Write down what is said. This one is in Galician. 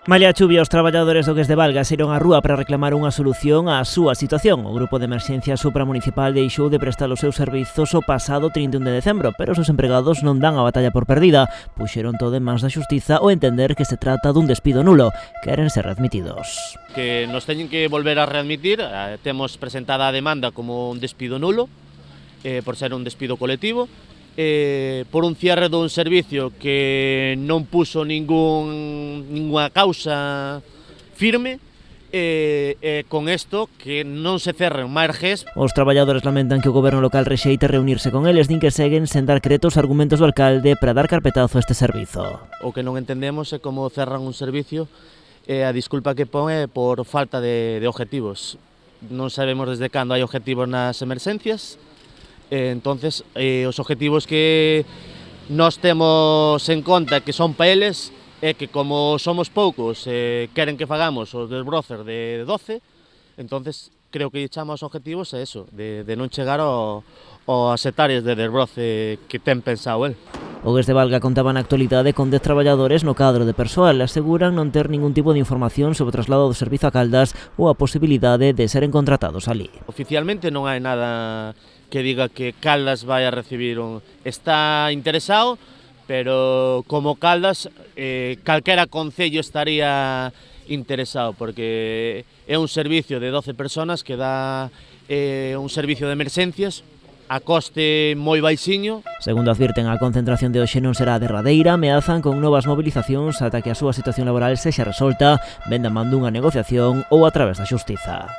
Malia a chuvia, os traballadores do Gués de Valga saíron á rúa para reclamar unha solución á súa situación. O Grupo de Emerxencia Supramunicipal deixou de prestar os seus servizos o pasado 31 de decembro, pero os seus empregados non dan a batalla por perdida. Puxeron todo en mans da xustiza ao entender que se trata dun despido nulo. Queren ser readmitidos. Que nos teñen que volver a readmitir. Temos presentada a demanda como un despido nulo, por ser un despido colectivo. Por un cierre dun servicio que non puso ninguna causa firme, con isto que non se cerren máis RGEs. Os traballadores lamentan que o goberno local rexeite reunirse con eles, din que seguen sen dar cretos argumentos do alcalde para dar carpetazo a este servizo. O que non entendemos é como cerran un servicio e a disculpa que pon é por falta de objetivos. Non sabemos desde cando hai objetivos nas emerxencias. Entonces, os objetivos que nós temos en conta que son para eles é que como somos poucos queren que fagamos os desbroces de 12, entonces creo que echamos os objetivos é eso, de non chegar aos hectáreas de desbroce que ten pensado el. O Gués de Valga contaba na actualidade con 10 traballadores no cadro de persoal. Aseguran non ter ningún tipo de información sobre o traslado do servizo a Caldas ou a posibilidade de seren contratados alí. Oficialmente non hai nada que diga que Caldas vai a recibir Está interesado, pero como Caldas, calquera concello estaría interesado, porque é un servicio de 12 personas que dá un servicio de emerxencias a coste moi baixiño. Segundo advirten, a concentración de hoxe non será a derradeira, ameazan con novas mobilizacións ata que a súa situación laboral sexa resolta, ben da man dunha negociación ou a través da xustiza.